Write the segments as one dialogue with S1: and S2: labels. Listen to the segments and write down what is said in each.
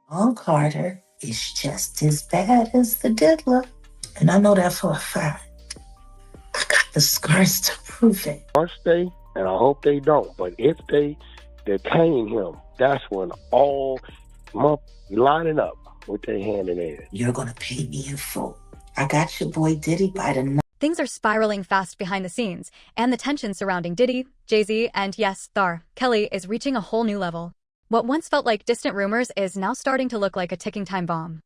S1: Long Carter is just as bad as the diddler. And I know that for a fact. I got the scars to prove it.
S2: Once they, and I hope they don't, but if they detain him, that's when all lining up with their hand in air.
S1: You're gonna pay me in full. I got your boy Diddy by the
S3: Things are spiraling fast behind the scenes, and the tension surrounding Diddy, Jay-Z, and yes, Thar, Kelly is reaching a whole new level. What once felt like distant rumors is now starting to look like a ticking time bomb.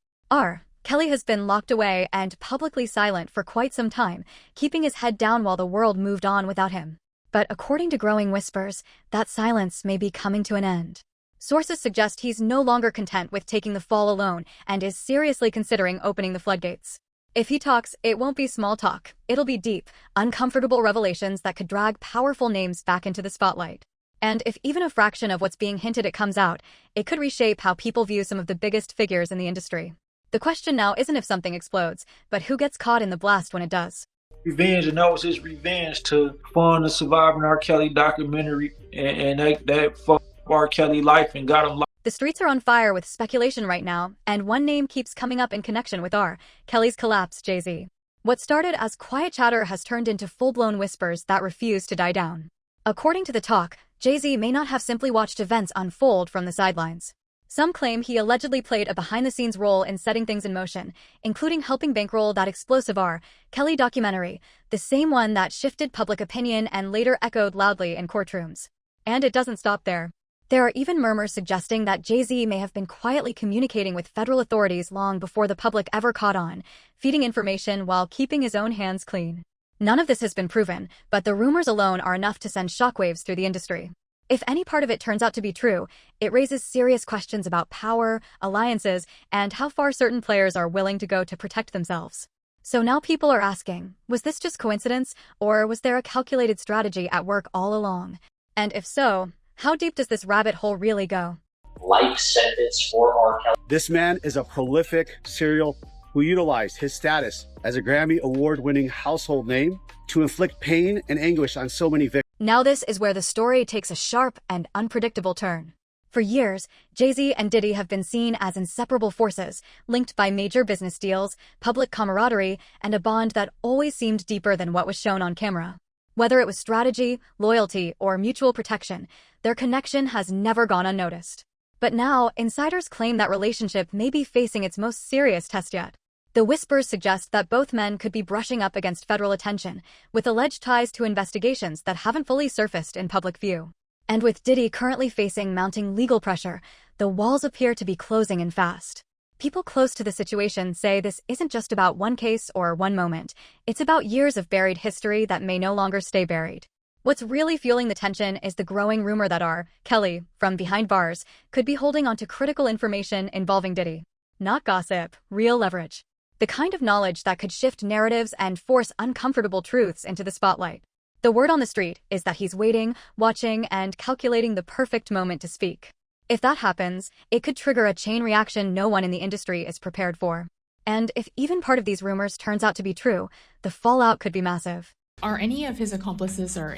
S3: Kelly has been locked away and publicly silent for quite some time, keeping his head down while the world moved on without him. But according to growing whispers, that silence may be coming to an end. Sources suggest he's no longer content with taking the fall alone and is seriously considering opening the floodgates. If he talks, it won't be small talk. It'll be deep, uncomfortable revelations that could drag powerful names back into the spotlight. And if even a fraction of what's being hinted at comes out, it could reshape how people view some of the biggest figures in the industry. The question now isn't if something explodes, but who gets caught in the blast when it does.
S4: Revenge, and that was his revenge to fund the Surviving R. Kelly documentary, and that fucked R. Kelly life and got him locked.
S3: The streets are on fire with speculation right now, and one name keeps coming up in connection with R. Kelly's collapse, Jay-Z. What started as quiet chatter has turned into full-blown whispers that refuse to die down. According to the talk, Jay-Z may not have simply watched events unfold from the sidelines. Some claim he allegedly played a behind-the-scenes role in setting things in motion, including helping bankroll that explosive R. Kelly documentary, the same one that shifted public opinion and later echoed loudly in courtrooms. And it doesn't stop there. There are even murmurs suggesting that Jay-Z may have been quietly communicating with federal authorities long before the public ever caught on, feeding information while keeping his own hands clean. None of this has been proven, but the rumors alone are enough to send shockwaves through the industry. If any part of it turns out to be true, it raises serious questions about power, alliances, and how far certain players are willing to go to protect themselves. So now people are asking, was this just coincidence, or was there a calculated strategy at work all along? And if so, how deep does this rabbit hole really go?
S5: Life sentence for R. Kelly.
S6: This man is a prolific serial who utilized his status as a Grammy award-winning household name to inflict pain and anguish on so many victims.
S3: Now this is where the story takes a sharp and unpredictable turn. For years, Jay-Z and Diddy have been seen as inseparable forces, linked by major business deals, public camaraderie, and a bond that always seemed deeper than what was shown on camera. Whether it was strategy, loyalty, or mutual protection, their connection has never gone unnoticed. But now, insiders claim that relationship may be facing its most serious test yet. The whispers suggest that both men could be brushing up against federal attention, with alleged ties to investigations that haven't fully surfaced in public view. And with Diddy currently facing mounting legal pressure, the walls appear to be closing in fast. People close to the situation say this isn't just about one case or one moment. It's about years of buried history that may no longer stay buried. What's really fueling the tension is the growing rumor that R. Kelly, from behind bars, could be holding onto critical information involving Diddy. Not gossip, real leverage. The kind of knowledge that could shift narratives and force uncomfortable truths into the spotlight. The word on the street is that he's waiting, watching, and calculating the perfect moment to speak. If that happens, it could trigger a chain reaction no one in the industry is prepared for. And if even part of these rumors turns out to be true, the fallout could be massive.
S7: Are any of his accomplices or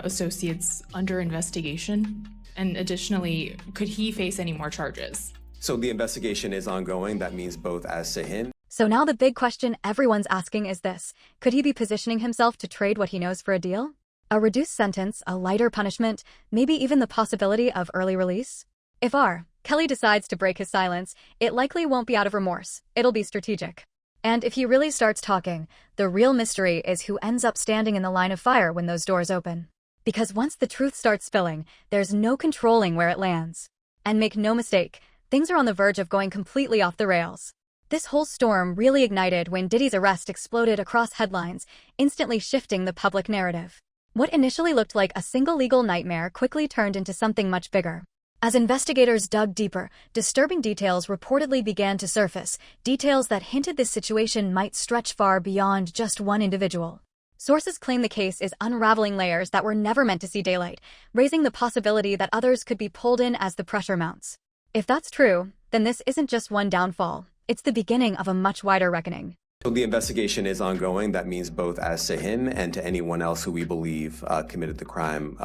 S7: associates under investigation? And additionally, could he face any more charges?
S8: So the investigation is ongoing. That means both as to him.
S3: So now the big question everyone's asking is this: could he be positioning himself to trade what he knows for a deal? A reduced sentence, a lighter punishment, maybe even the possibility of early release? If R. Kelly decides to break his silence, it likely won't be out of remorse. It'll be strategic. And if he really starts talking, the real mystery is who ends up standing in the line of fire when those doors open. Because once the truth starts spilling, there's no controlling where it lands. And make no mistake, things are on the verge of going completely off the rails. This whole storm really ignited when Diddy's arrest exploded across headlines, instantly shifting the public narrative. What initially looked like a single legal nightmare quickly turned into something much bigger. As investigators dug deeper, disturbing details reportedly began to surface, details that hinted this situation might stretch far beyond just one individual. Sources claim the case is unraveling layers that were never meant to see daylight, raising the possibility that others could be pulled in as the pressure mounts. If that's true, then this isn't just one downfall. It's the beginning of a much wider reckoning.
S8: So the investigation is ongoing. That means both as to him and to anyone else who we believe committed the crime.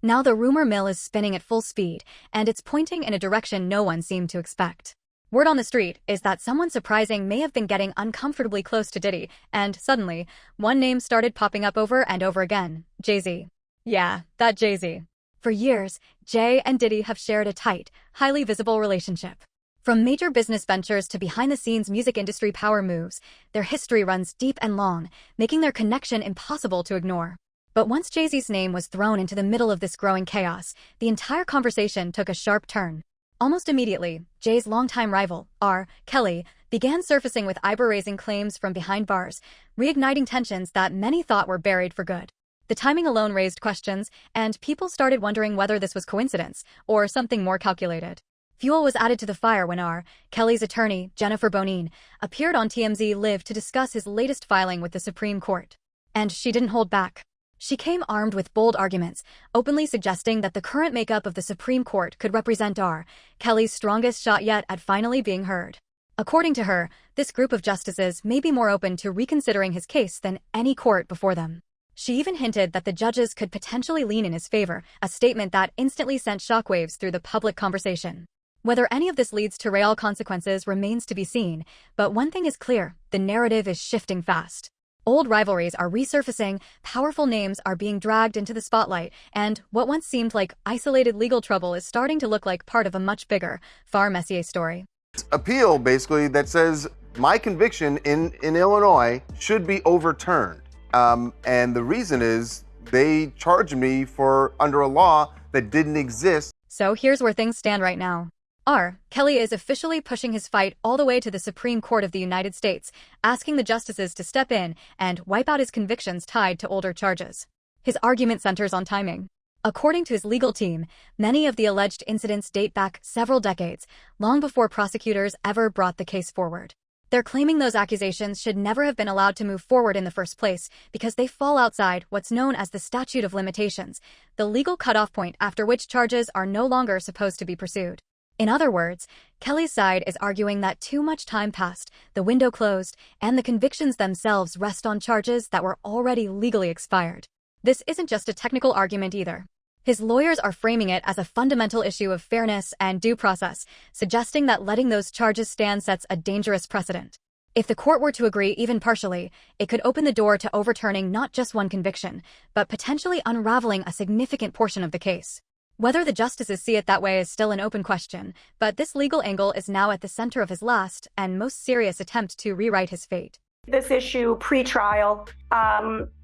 S3: Now the rumor mill is spinning at full speed, and it's pointing in a direction no one seemed to expect. Word on the street is that someone surprising may have been getting uncomfortably close to Diddy, and suddenly, one name started popping up over and over again: Jay-Z. Yeah, that Jay-Z. For years, Jay and Diddy have shared a tight, highly visible relationship. From major business ventures to behind-the-scenes music industry power moves, their history runs deep and long, making their connection impossible to ignore. But once Jay-Z's name was thrown into the middle of this growing chaos, the entire conversation took a sharp turn. Almost immediately, Jay's longtime rival, R. Kelly, began surfacing with eyebrow-raising claims from behind bars, reigniting tensions that many thought were buried for good. The timing alone raised questions, and people started wondering whether this was coincidence or something more calculated. Fuel was added to the fire when R. Kelly's attorney, Jennifer Bonine, appeared on TMZ Live to discuss his latest filing with the Supreme Court. And she didn't hold back. She came armed with bold arguments, openly suggesting that the current makeup of the Supreme Court could represent R. Kelly's strongest shot yet at finally being heard. According to her, this group of justices may be more open to reconsidering his case than any court before them. She even hinted that the judges could potentially lean in his favor, a statement that instantly sent shockwaves through the public conversation. Whether any of this leads to real consequences remains to be seen, but one thing is clear: the narrative is shifting fast. Old rivalries are resurfacing, powerful names are being dragged into the spotlight, and what once seemed like isolated legal trouble is starting to look like part of a much bigger, far messier story.
S9: Appeal, basically, that says my conviction in Illinois should be overturned. And the reason is they charged me for under a law that didn't exist.
S3: So here's where things stand right now. R. Kelly is officially pushing his fight all the way to the Supreme Court of the United States, asking the justices to step in and wipe out his convictions tied to older charges. His argument centers on timing. According to his legal team, many of the alleged incidents date back several decades, long before prosecutors ever brought the case forward. They're claiming those accusations should never have been allowed to move forward in the first place because they fall outside what's known as the statute of limitations, the legal cutoff point after which charges are no longer supposed to be pursued. In other words, Kelly's side is arguing that too much time passed, the window closed, and the convictions themselves rest on charges that were already legally expired. This isn't just a technical argument either. His lawyers are framing it as a fundamental issue of fairness and due process, suggesting that letting those charges stand sets a dangerous precedent. If the court were to agree even partially, it could open the door to overturning not just one conviction, but potentially unraveling a significant portion of the case. Whether the justices see it that way is still an open question, but this legal angle is now at the center of his last and most serious attempt to rewrite his fate.
S10: This issue, pre-trial,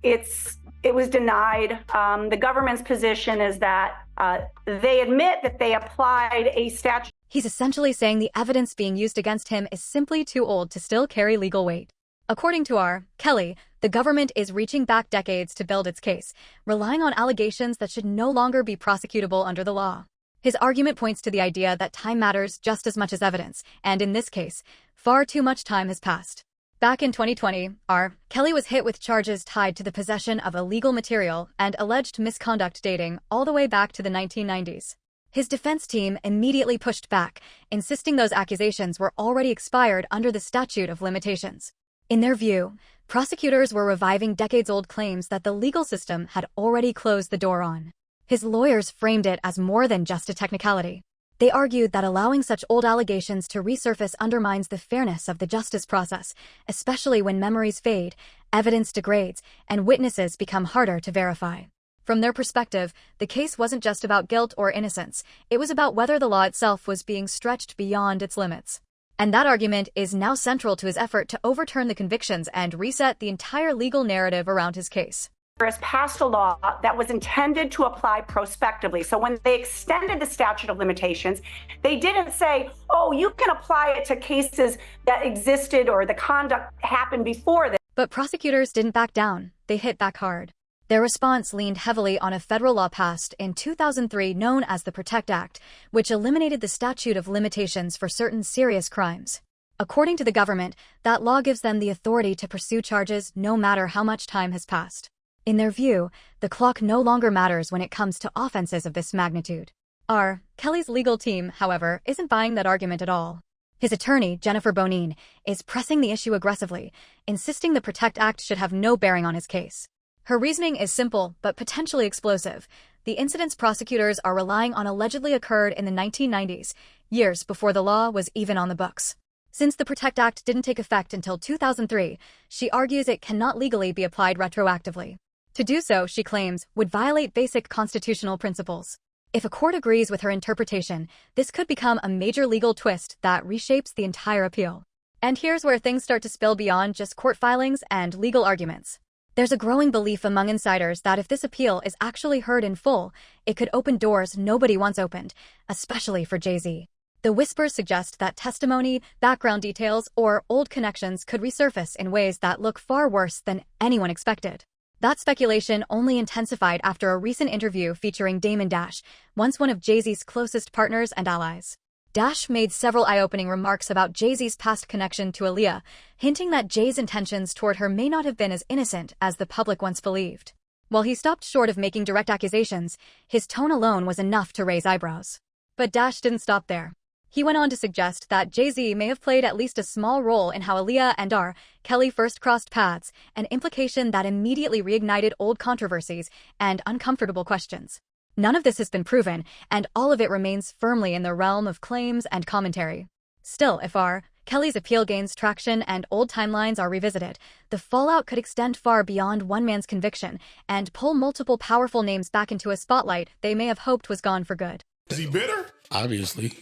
S10: it was denied. The government's position is that they admit that they applied a statute.
S3: He's essentially saying the evidence being used against him is simply too old to still carry legal weight. According to R. Kelly, the government is reaching back decades to build its case, relying on allegations that should no longer be prosecutable under the law. His argument points to the idea that time matters just as much as evidence, and in this case, far too much time has passed. Back in 2020, R. Kelly was hit with charges tied to the possession of illegal material and alleged misconduct dating all the way back to the 1990s. His defense team immediately pushed back, insisting those accusations were already expired under the statute of limitations. In their view, prosecutors were reviving decades-old claims that the legal system had already closed the door on. His lawyers framed it as more than just a technicality. They argued that allowing such old allegations to resurface undermines the fairness of the justice process, especially when memories fade, evidence degrades, and witnesses become harder to verify. From their perspective, the case wasn't just about guilt or innocence, it was about whether the law itself was being stretched beyond its limits. And that argument is now central to his effort to overturn the convictions and reset the entire legal narrative around his case.
S10: Congress passed a law that was intended to apply prospectively. So when they extended the statute of limitations, they didn't say, oh, you can apply it to cases that existed or the conduct happened before this.
S3: But prosecutors didn't back down. They hit back hard. Their response leaned heavily on a federal law passed in 2003 known as the PROTECT Act, which eliminated the statute of limitations for certain serious crimes. According to the government, that law gives them the authority to pursue charges no matter how much time has passed. In their view, the clock no longer matters when it comes to offenses of this magnitude. R. Kelly's legal team, however, isn't buying that argument at all. His attorney, Jennifer Bonine, is pressing the issue aggressively, insisting the PROTECT Act should have no bearing on his case. Her reasoning is simple but potentially explosive. The The incidents prosecutors are relying on allegedly occurred in the 1990s, years before the law was even on the books. Since the PROTECT Act didn't take effect until 2003, she argues it cannot legally be applied retroactively. To do so, she claims, would violate basic constitutional principles. If a court agrees with her interpretation, this could become a major legal twist that reshapes the entire appeal. And here's where things start to spill beyond just court filings and legal arguments. There's a growing belief among insiders that if this appeal is actually heard in full, it could open doors nobody wants opened, especially for Jay-Z. The whispers suggest that testimony, background details, or old connections could resurface in ways that look far worse than anyone expected. That speculation only intensified after a recent interview featuring Damon Dash, once one of Jay-Z's closest partners and allies. Dash made several eye-opening remarks about Jay-Z's past connection to Aaliyah, hinting that Jay's intentions toward her may not have been as innocent as the public once believed. While he stopped short of making direct accusations, his tone alone was enough to raise eyebrows. But Dash didn't stop there. He went on to suggest that Jay-Z may have played at least a small role in how Aaliyah and R. Kelly first crossed paths, an implication that immediately reignited old controversies and uncomfortable questions. None of this has been proven, and all of it remains firmly in the realm of claims and commentary. Still, if R. Kelly's appeal gains traction and old timelines are revisited, the fallout could extend far beyond one man's conviction and pull multiple powerful names back into a spotlight they may have hoped was gone for good.
S11: Is he bitter? Obviously.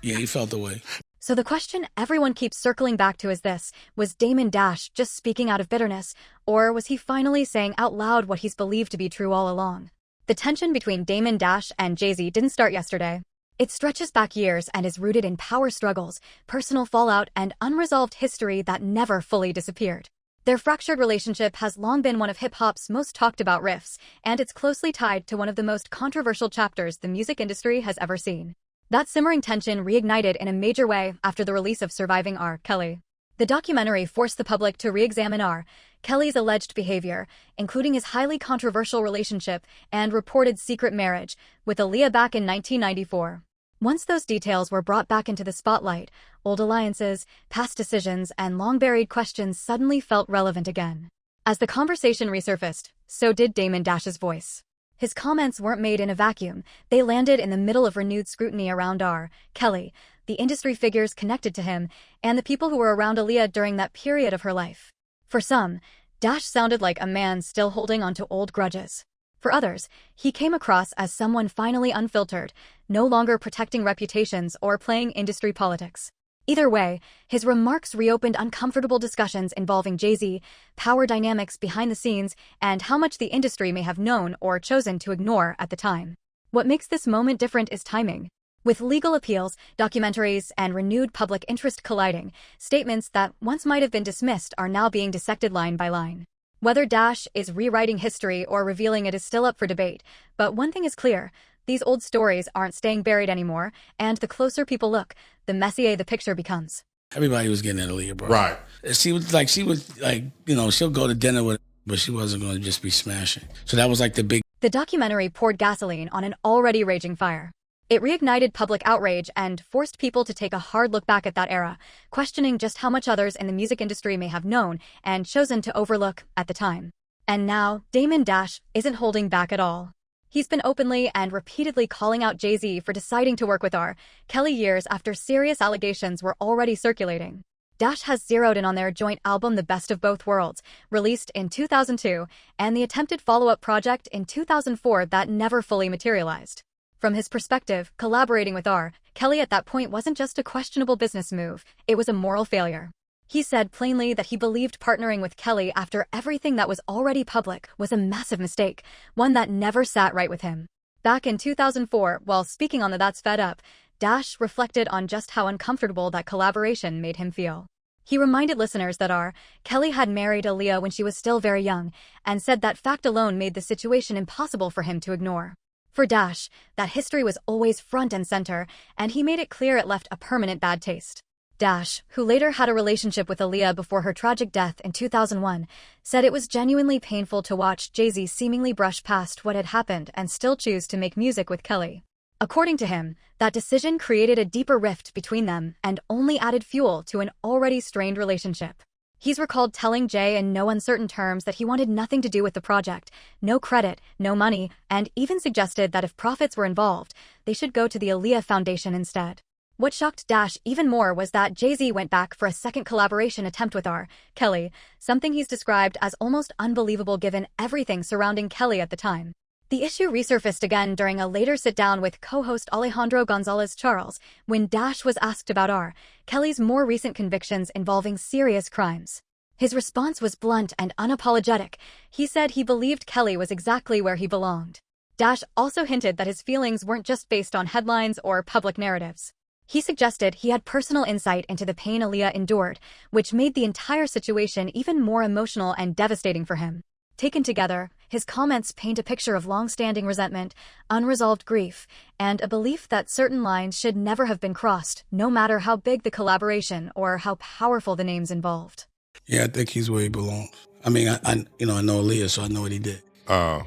S11: Yeah, he felt the way.
S3: So the question everyone keeps circling back to is this: was Damon Dash just speaking out of bitterness, or was he finally saying out loud what he's believed to be true all along? The tension between Damon Dash and Jay-Z didn't start yesterday. It stretches back years and is rooted in power struggles, personal fallout, and unresolved history that never fully disappeared. Their fractured relationship has long been one of hip-hop's most talked about riffs, and it's closely tied to one of the most controversial chapters the music industry has ever seen. That simmering tension reignited in a major way after the release of Surviving R. Kelly. The documentary forced the public to re-examine R. Kelly's alleged behavior, including his highly controversial relationship and reported secret marriage with Aaliyah back in 1994. Once those details were brought back into the spotlight, old alliances, past decisions, and long-buried questions suddenly felt relevant again. As the conversation resurfaced, so did Damon Dash's voice. His comments weren't made in a vacuum. They landed in the middle of renewed scrutiny around R. Kelly, the industry figures connected to him, and the people who were around Aaliyah during that period of her life. For some, Dash sounded like a man still holding onto old grudges. For others, he came across as someone finally unfiltered, no longer protecting reputations or playing industry politics. Either way, his remarks reopened uncomfortable discussions involving Jay-Z, power dynamics behind the scenes, and how much the industry may have known or chosen to ignore at the time. What makes this moment different is timing. With legal appeals, documentaries, and renewed public interest colliding, statements that once might have been dismissed are now being dissected line by line. Whether Dash is rewriting history or revealing it is still up for debate, but one thing is clear: these old stories aren't staying buried anymore, and the closer people look, the messier the picture becomes.
S11: Everybody was getting at Aaliyah, bro.
S12: Right.
S11: She was like, she'll go to dinner with, but she wasn't going to just be smashing. So that was like the big.
S3: The documentary poured gasoline on an already raging fire. It reignited public outrage and forced people to take a hard look back at that era, questioning just how much others in the music industry may have known and chosen to overlook at the time. And now, Damon Dash isn't holding back at all. He's been openly and repeatedly calling out Jay-Z for deciding to work with R. Kelly years after serious allegations were already circulating. Dash has zeroed in on their joint album The Best of Both Worlds, released in 2002, and the attempted follow-up project in 2004 that never fully materialized. From his perspective, collaborating with R. Kelly at that point wasn't just a questionable business move, it was a moral failure. He said plainly that he believed partnering with Kelly after everything that was already public was a massive mistake, one that never sat right with him. Back in 2004, while speaking on the That's Fed Up, Dash reflected on just how uncomfortable that collaboration made him feel. He reminded listeners that R. Kelly had married Aaliyah when she was still very young, and said that fact alone made the situation impossible for him to ignore. For Dash, that history was always front and center, and he made it clear it left a permanent bad taste. Dash, who later had a relationship with Aaliyah before her tragic death in 2001, said it was genuinely painful to watch Jay-Z seemingly brush past what had happened and still choose to make music with Kelly. According to him, that decision created a deeper rift between them and only added fuel to an already strained relationship. He's recalled telling Jay in no uncertain terms that he wanted nothing to do with the project, no credit, no money, and even suggested that if profits were involved, they should go to the Aaliyah Foundation instead. What shocked Dash even more was that Jay-Z went back for a second collaboration attempt with R. Kelly, something he's described as almost unbelievable given everything surrounding Kelly at the time. The issue resurfaced again during a later sit-down with co-host Alejandro Gonzalez Charles, when Dash was asked about R. Kelly's more recent convictions involving serious crimes. His response was blunt and unapologetic. He said he believed Kelly was exactly where he belonged. Dash also hinted that his feelings weren't just based on headlines or public narratives. He suggested he had personal insight into the pain Aaliyah endured, which made the entire situation even more emotional and devastating for him. Taken together, his comments paint a picture of long-standing resentment, unresolved grief, and a belief that certain lines should never have been crossed, no matter how big the collaboration or how powerful the names involved.
S11: Yeah, I think he's where he belongs. I mean, I know Aaliyah, so I know what he did. I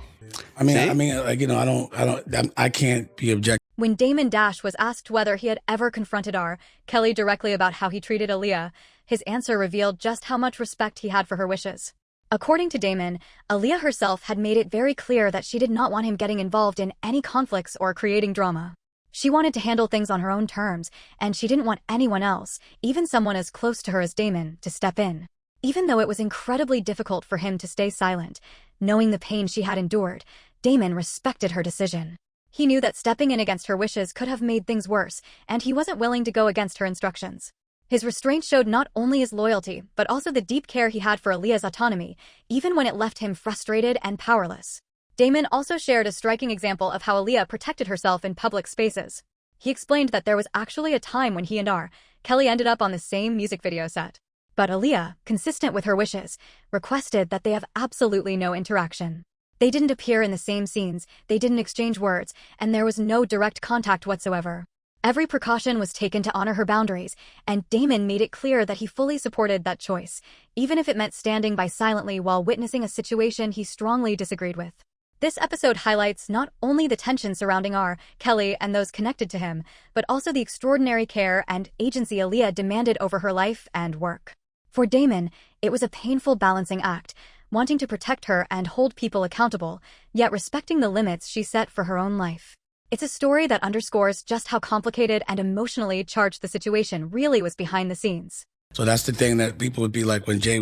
S11: can't be objective.
S3: When Damon Dash was asked whether he had ever confronted R. Kelly directly about how he treated Aaliyah, his answer revealed just how much respect he had for her wishes. According to Damon, Aaliyah herself had made it very clear that she did not want him getting involved in any conflicts or creating drama. She wanted to handle things on her own terms, and she didn't want anyone else, even someone as close to her as Damon, to step in. Even though it was incredibly difficult for him to stay silent, knowing the pain she had endured, Damon respected her decision. He knew that stepping in against her wishes could have made things worse, and he wasn't willing to go against her instructions. His restraint showed not only his loyalty, but also the deep care he had for Aaliyah's autonomy, even when it left him frustrated and powerless. Damon also shared a striking example of how Aaliyah protected herself in public spaces. He explained that there was actually a time when he and R. Kelly ended up on the same music video set. But Aaliyah, consistent with her wishes, requested that they have absolutely no interaction. They didn't appear in the same scenes, they didn't exchange words, and there was no direct contact whatsoever. Every precaution was taken to honor her boundaries, and Damon made it clear that he fully supported that choice, even if it meant standing by silently while witnessing a situation he strongly disagreed with. This episode highlights not only the tension surrounding R. Kelly and those connected to him, but also the extraordinary care and agency Aaliyah demanded over her life and work. For Damon, it was a painful balancing act, wanting to protect her and hold people accountable, yet respecting the limits she set for her own life. It's a story that underscores just how complicated and emotionally charged the situation really was behind the scenes.
S11: So that's the thing that people would be like when Jay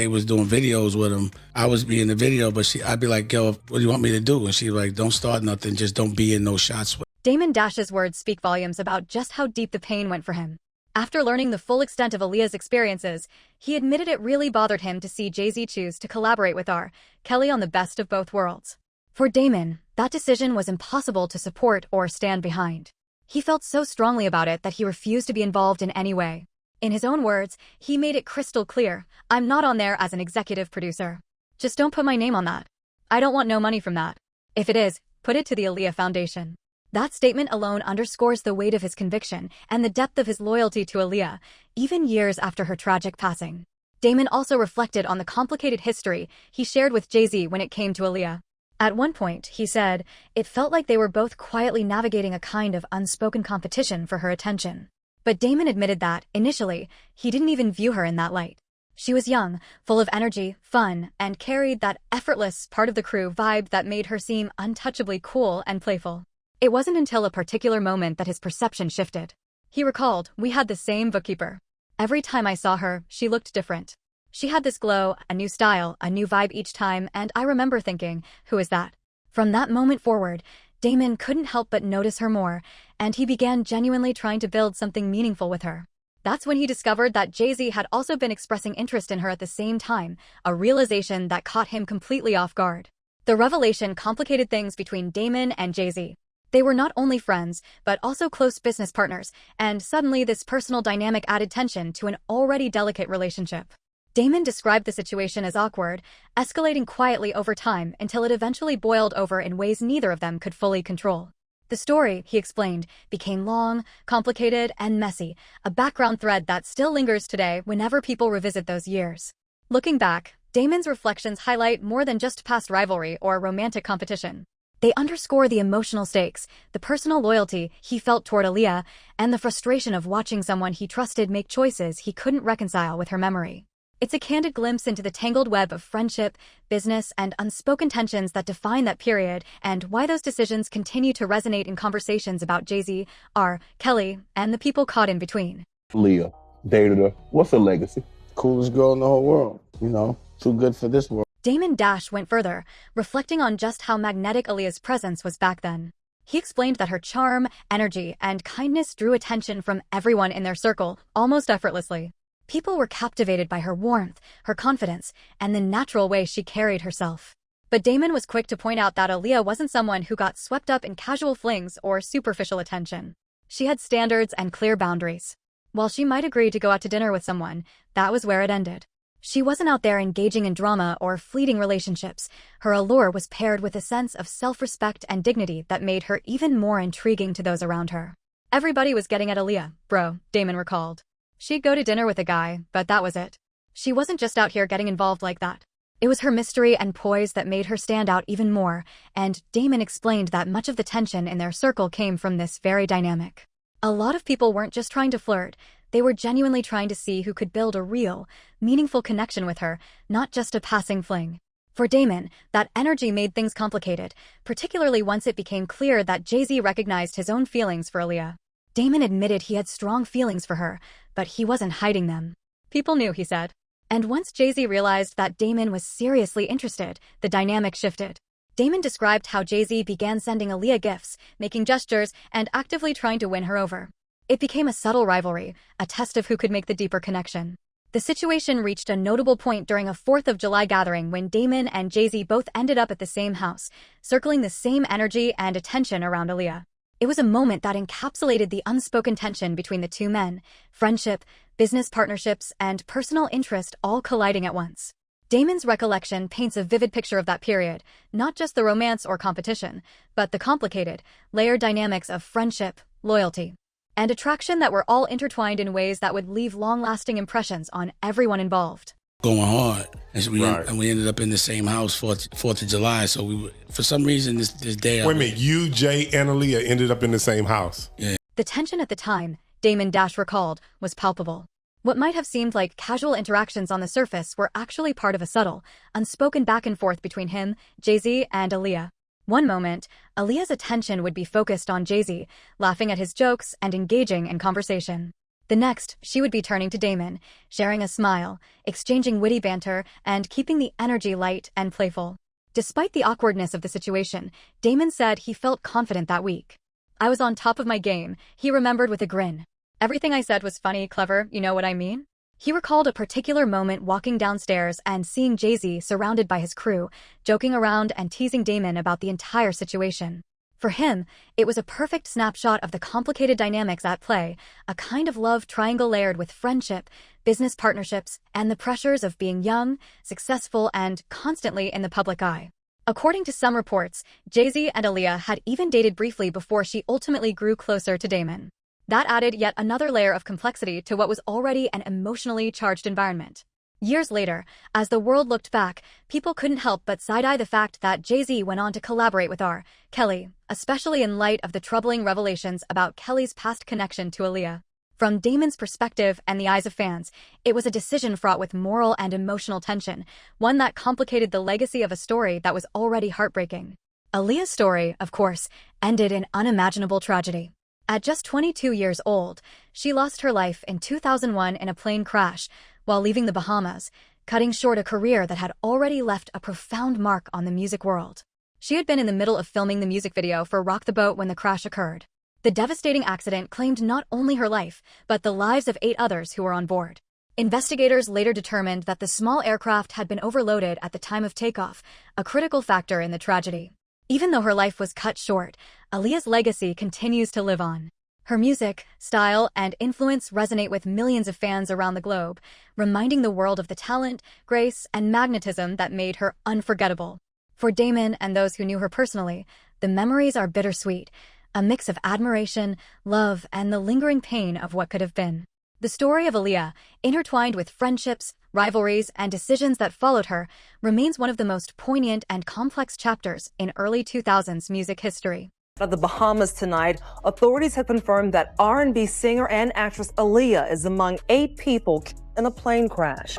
S11: was doing videos with him, I was be in the video, but I'd be like, yo, what do you want me to do? And she'd be like, don't start nothing, just don't be in no shots with.
S3: Damon Dash's words speak volumes about just how deep the pain went for him. After learning the full extent of Aaliyah's experiences, he admitted it really bothered him to see Jay-Z choose to collaborate with R. Kelly on the best of both worlds. For Damon, that decision was impossible to support or stand behind. He felt so strongly about it that he refused to be involved in any way. In his own words, he made it crystal clear, I'm not on there as an executive producer. Just don't put my name on that. I don't want no money from that. If it is, put it to the Aaliyah Foundation. That statement alone underscores the weight of his conviction and the depth of his loyalty to Aaliyah, even years after her tragic passing. Damon also reflected on the complicated history he shared with Jay-Z when it came to Aaliyah. At one point, he said, it felt like they were both quietly navigating a kind of unspoken competition for her attention. But Damon admitted that, initially, he didn't even view her in that light. She was young, full of energy, fun, and carried that effortless part of the crew vibe that made her seem untouchably cool and playful. It wasn't until a particular moment that his perception shifted. He recalled, we had the same bookkeeper. Every time I saw her, she looked different. She had this glow, a new style, a new vibe each time, and I remember thinking, who is that? From that moment forward, Damon couldn't help but notice her more, and he began genuinely trying to build something meaningful with her. That's when he discovered that Jay-Z had also been expressing interest in her at the same time, a realization that caught him completely off guard. The revelation complicated things between Damon and Jay-Z. They were not only friends, but also close business partners, and suddenly this personal dynamic added tension to an already delicate relationship. Damon described the situation as awkward, escalating quietly over time until it eventually boiled over in ways neither of them could fully control. The story, he explained, became long, complicated, and messy, a background thread that still lingers today whenever people revisit those years. Looking back, Damon's reflections highlight more than just past rivalry or romantic competition. They underscore the emotional stakes, the personal loyalty he felt toward Aaliyah, and the frustration of watching someone he trusted make choices he couldn't reconcile with her memory. It's a candid glimpse into the tangled web of friendship, business, and unspoken tensions that define that period, and why those decisions continue to resonate in conversations about Jay-Z, R. Kelly, and the people caught in between.
S12: Leah, dated her. What's her legacy?
S13: Coolest girl in the whole world. You know, too good for this world.
S3: Damon Dash went further, reflecting on just how magnetic Aaliyah's presence was back then. He explained that her charm, energy, and kindness drew attention from everyone in their circle, almost effortlessly. People were captivated by her warmth, her confidence, and the natural way she carried herself. But Damon was quick to point out that Aaliyah wasn't someone who got swept up in casual flings or superficial attention. She had standards and clear boundaries. While she might agree to go out to dinner with someone, that was where it ended. She wasn't out there engaging in drama or fleeting relationships. Her allure was paired with a sense of self-respect and dignity that made her even more intriguing to those around her. Everybody was getting at Aaliyah, bro, Damon recalled. She'd go to dinner with a guy, but that was it. She wasn't just out here getting involved like that. It was her mystery and poise that made her stand out even more, and Damon explained that much of the tension in their circle came from this very dynamic. A lot of people weren't just trying to flirt, they were genuinely trying to see who could build a real, meaningful connection with her, not just a passing fling. For Damon, that energy made things complicated, particularly once it became clear that Jay-Z recognized his own feelings for Aaliyah. Damon admitted he had strong feelings for her, but he wasn't hiding them. People knew, he said. And once Jay-Z realized that Damon was seriously interested, the dynamic shifted. Damon described how Jay-Z began sending Aaliyah gifts, making gestures, and actively trying to win her over. It became a subtle rivalry, a test of who could make the deeper connection. The situation reached a notable point during a 4th of July gathering when Damon and Jay-Z both ended up at the same house, circling the same energy and attention around Aaliyah. It was a moment that encapsulated the unspoken tension between the two men, friendship, business partnerships, and personal interest all colliding at once. Damon's recollection paints a vivid picture of that period, not just the romance or competition, but the complicated, layered dynamics of friendship, loyalty, and attraction that were all intertwined in ways that would leave long-lasting impressions on everyone involved.
S11: Going hard, and so we ended up in the same house 4th of July. So we were, for some reason, this day.
S14: Wait a minute, you, Jay, and Aaliyah ended up in the same house.
S11: Yeah.
S3: The tension at the time, Damon Dash recalled, was palpable. What might have seemed like casual interactions on the surface were actually part of a subtle, unspoken back and forth between him, Jay-Z, and Aaliyah. One moment, Aaliyah's attention would be focused on Jay-Z, laughing at his jokes and engaging in conversation. The next, she would be turning to Damon, sharing a smile, exchanging witty banter, and keeping the energy light and playful. Despite the awkwardness of the situation, Damon said he felt confident that week. I was on top of my game, he remembered with a grin. Everything I said was funny, clever, you know what I mean? He recalled a particular moment walking downstairs and seeing Jay-Z surrounded by his crew, joking around and teasing Damon about the entire situation. For him, it was a perfect snapshot of the complicated dynamics at play, a kind of love triangle layered with friendship, business partnerships, and the pressures of being young, successful, and constantly in the public eye. According to some reports, Jay-Z and Aaliyah had even dated briefly before she ultimately grew closer to Damon. That added yet another layer of complexity to what was already an emotionally charged environment. Years later, as the world looked back, people couldn't help but side-eye the fact that Jay-Z went on to collaborate with R. Kelly, especially in light of the troubling revelations about Kelly's past connection to Aaliyah. From Damon's perspective and the eyes of fans, it was a decision fraught with moral and emotional tension, one that complicated the legacy of a story that was already heartbreaking. Aaliyah's story, of course, ended in unimaginable tragedy. At just 22 years old, she lost her life in 2001 in a plane crash while leaving the Bahamas, cutting short a career that had already left a profound mark on the music world. She had been in the middle of filming the music video for Rock the Boat when the crash occurred. The devastating accident claimed not only her life, but the lives of 8 others who were on board. Investigators later determined that the small aircraft had been overloaded at the time of takeoff, a critical factor in the tragedy. Even though her life was cut short, Aaliyah's legacy continues to live on. Her music, style, and influence resonate with millions of fans around the globe, reminding the world of the talent, grace, and magnetism that made her unforgettable. For Damon and those who knew her personally, the memories are bittersweet, a mix of admiration, love, and the lingering pain of what could have been. The story of Aaliyah, intertwined with friendships, rivalries, and decisions that followed her, remains one of the most poignant and complex chapters in early 2000s music history.
S15: At the Bahamas tonight, authorities have confirmed that R&B singer and actress Aaliyah is among 8 people in a plane crash.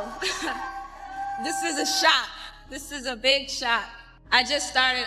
S16: This is a shock. This is a big shock. I just started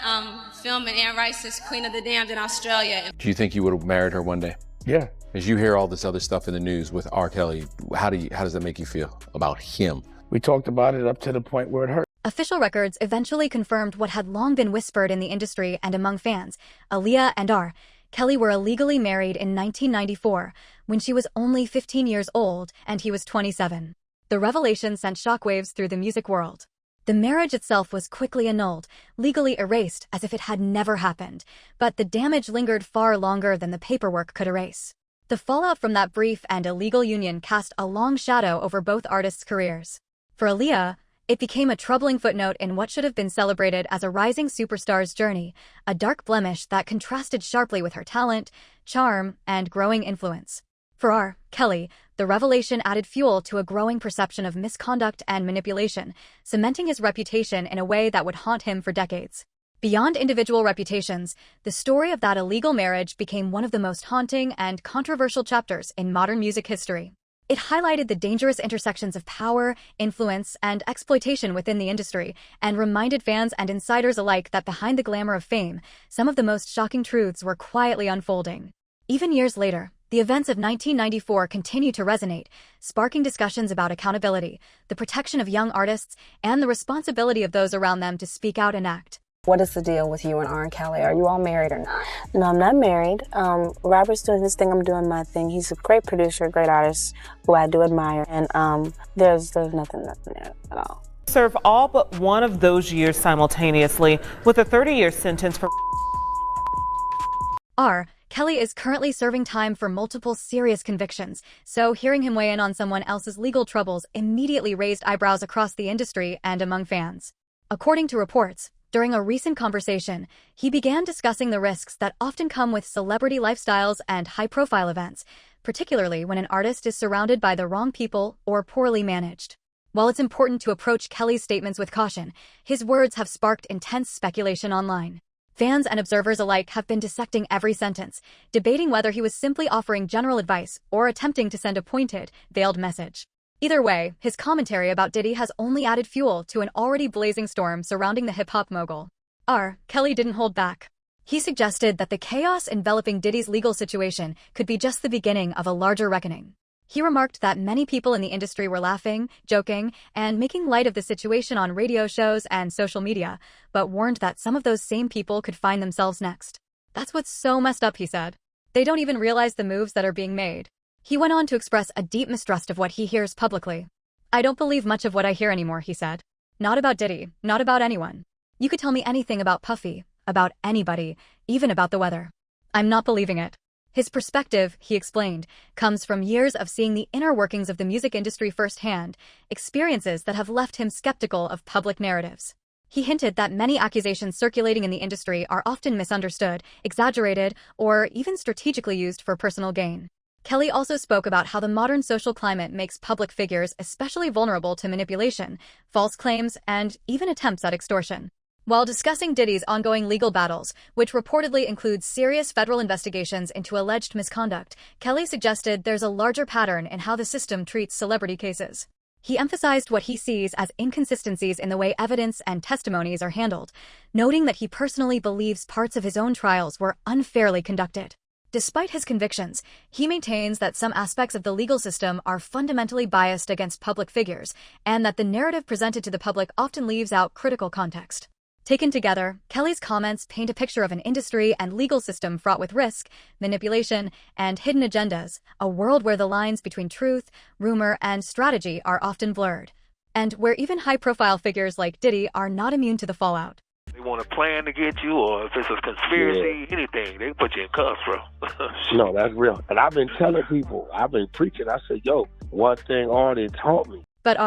S16: filming Anne Rice's Queen of the Damned in Australia.
S17: Do you think you would have married her one day?
S12: Yeah.
S17: As you hear all this other stuff in the news with R. Kelly, how does that make you feel about him?
S13: We talked about it up to the point where it hurt.
S3: Official records eventually confirmed what had long been whispered in the industry and among fans. Aaliyah and R. Kelly were illegally married in 1994 when she was only 15 years old and he was 27. The revelation sent shockwaves through the music world. The marriage itself was quickly annulled, legally erased as if it had never happened, but the damage lingered far longer than the paperwork could erase. The fallout from that brief and illegal union cast a long shadow over both artists' careers. For Aaliyah, it became a troubling footnote in what should have been celebrated as a rising superstar's journey, a dark blemish that contrasted sharply with her talent, charm, and growing influence. For R. Kelly, the revelation added fuel to a growing perception of misconduct and manipulation, cementing his reputation in a way that would haunt him for decades. Beyond individual reputations, the story of that illegal marriage became one of the most haunting and controversial chapters in modern music history. It highlighted the dangerous intersections of power, influence, and exploitation within the industry, and reminded fans and insiders alike that behind the glamour of fame, some of the most shocking truths were quietly unfolding. Even years later, the events of 1994 continue to resonate, sparking discussions about accountability, the protection of young artists, and the responsibility of those around them to speak out and act.
S18: What is the deal with you and R. Kelly? Are you all married or not? No, I'm not married. Robert's doing his thing, I'm doing my thing. He's a great producer, great artist who I do admire, and there's nothing there at all.
S19: Serve all but one of those years simultaneously with a 30-year sentence for
S3: R. Kelly is currently serving time for multiple serious convictions, so hearing him weigh in on someone else's legal troubles immediately raised eyebrows across the industry and among fans. According to reports, during a recent conversation, he began discussing the risks that often come with celebrity lifestyles and high-profile events, particularly when an artist is surrounded by the wrong people or poorly managed. While it's important to approach Kelly's statements with caution, his words have sparked intense speculation online. Fans and observers alike have been dissecting every sentence, debating whether he was simply offering general advice or attempting to send a pointed, veiled message. Either way, his commentary about Diddy has only added fuel to an already blazing storm surrounding the hip-hop mogul. R. Kelly didn't hold back. He suggested that the chaos enveloping Diddy's legal situation could be just the beginning of a larger reckoning. He remarked that many people in the industry were laughing, joking, and making light of the situation on radio shows and social media, but warned that some of those same people could find themselves next. That's what's so messed up, he said. They don't even realize the moves that are being made. He went on to express a deep mistrust of what he hears publicly. I don't believe much of what I hear anymore, he said. Not about Diddy, not about anyone. You could tell me anything about Puffy, about anybody, even about the weather. I'm not believing it. His perspective, he explained, comes from years of seeing the inner workings of the music industry firsthand, experiences that have left him skeptical of public narratives. He hinted that many accusations circulating in the industry are often misunderstood, exaggerated, or even strategically used for personal gain. Kelly also spoke about how the modern social climate makes public figures especially vulnerable to manipulation, false claims, and even attempts at extortion. While discussing Diddy's ongoing legal battles, which reportedly includes serious federal investigations into alleged misconduct, Kelly suggested there's a larger pattern in how the system treats celebrity cases. He emphasized what he sees as inconsistencies in the way evidence and testimonies are handled, noting that he personally believes parts of his own trials were unfairly conducted. Despite his convictions, he maintains that some aspects of the legal system are fundamentally biased against public figures, and that the narrative presented to the public often leaves out critical context. Taken together, Kelly's comments paint a picture of an industry and legal system fraught with risk, manipulation, and hidden agendas, a world where the lines between truth, rumor, and strategy are often blurred, and where even high-profile figures like Diddy are not immune to the fallout.
S20: They want to plan to get you, or if it's a conspiracy, anything, they put you in cuffs, bro.
S2: No, that's real. And I've been telling people, I've been preaching, I said, yo, one thing already taught me.
S3: But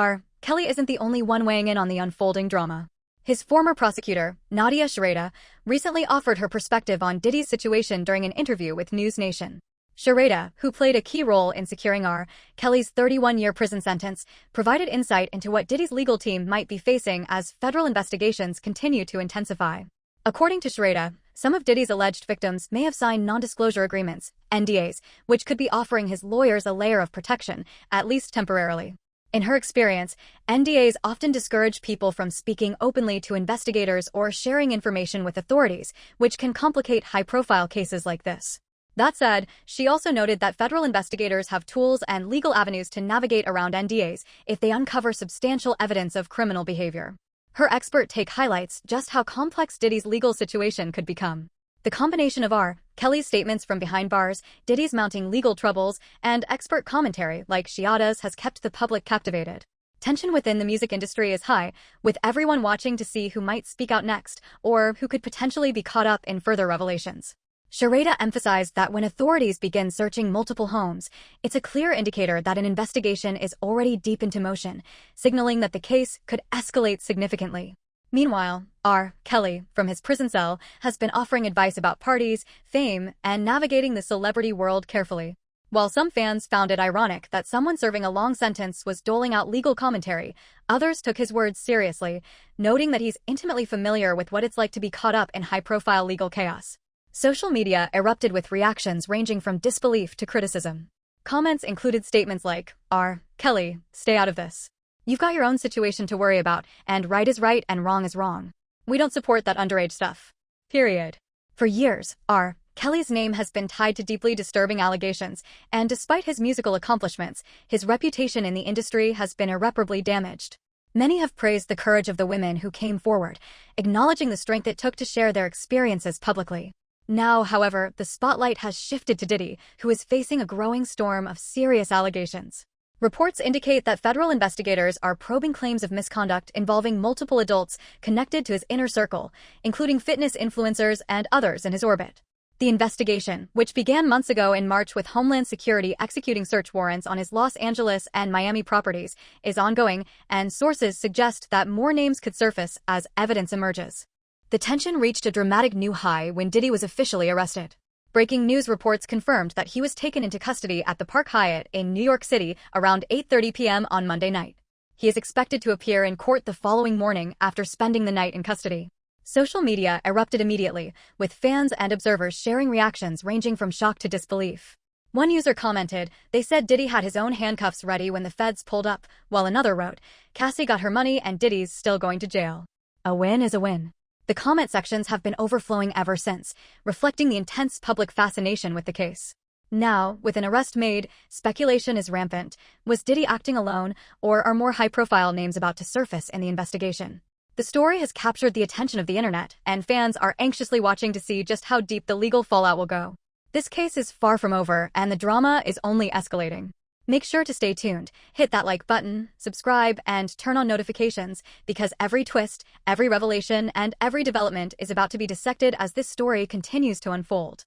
S3: Kelly isn't the only one weighing in on the unfolding drama. His former prosecutor, Nadia Sharada, recently offered her perspective on Diddy's situation during an interview with News Nation. Sharada, who played a key role in securing R. Kelly's 31-year prison sentence, provided insight into what Diddy's legal team might be facing as federal investigations continue to intensify. According to Sharada, some of Diddy's alleged victims may have signed non-disclosure agreements, NDAs, which could be offering his lawyers a layer of protection, at least temporarily. In her experience, NDAs often discourage people from speaking openly to investigators or sharing information with authorities, which can complicate high-profile cases like this. That said, she also noted that federal investigators have tools and legal avenues to navigate around NDAs if they uncover substantial evidence of criminal behavior. Her expert take highlights just how complex Diddy's legal situation could become. The combination of R. Kelly's statements from behind bars, Diddy's mounting legal troubles, and expert commentary like Shiada's has kept the public captivated. Tension within the music industry is high, with everyone watching to see who might speak out next or who could potentially be caught up in further revelations. Shiada emphasized that when authorities begin searching multiple homes, it's a clear indicator that an investigation is already deep into motion, signaling that the case could escalate significantly. Meanwhile, R. Kelly, from his prison cell, has been offering advice about parties, fame, and navigating the celebrity world carefully. While some fans found it ironic that someone serving a long sentence was doling out legal commentary, others took his words seriously, noting that he's intimately familiar with what it's like to be caught up in high-profile legal chaos. Social media erupted with reactions ranging from disbelief to criticism. Comments included statements like, R. Kelly, stay out of this. You've got your own situation to worry about, and right is right and wrong is wrong. We don't support that underage stuff. Period. For years, R. Kelly's name has been tied to deeply disturbing allegations, and despite his musical accomplishments, his reputation in the industry has been irreparably damaged. Many have praised the courage of the women who came forward, acknowledging the strength it took to share their experiences publicly. Now, however, the spotlight has shifted to Diddy, who is facing a growing storm of serious allegations. Reports indicate that federal investigators are probing claims of misconduct involving multiple adults connected to his inner circle, including fitness influencers and others in his orbit. The investigation, which began months ago in March with Homeland Security executing search warrants on his Los Angeles and Miami properties, is ongoing, and sources suggest that more names could surface as evidence emerges. The tension reached a dramatic new high when Diddy was officially arrested. Breaking news reports confirmed that he was taken into custody at the Park Hyatt in New York City around 8:30 p.m. on Monday night. He is expected to appear in court the following morning after spending the night in custody. Social media erupted immediately, with fans and observers sharing reactions ranging from shock to disbelief. One user commented, "They said Diddy had his own handcuffs ready when the feds pulled up," while another wrote, "Cassie got her money and Diddy's still going to jail." A win is a win. The comment sections have been overflowing ever since, reflecting the intense public fascination with the case. Now, with an arrest made, speculation is rampant. Was Diddy acting alone, or are more high-profile names about to surface in the investigation? The story has captured the attention of the internet, and fans are anxiously watching to see just how deep the legal fallout will go. This case is far from over, and the drama is only escalating. Make sure to stay tuned, hit that like button, subscribe, and turn on notifications, because every twist, every revelation, and every development is about to be dissected as this story continues to unfold.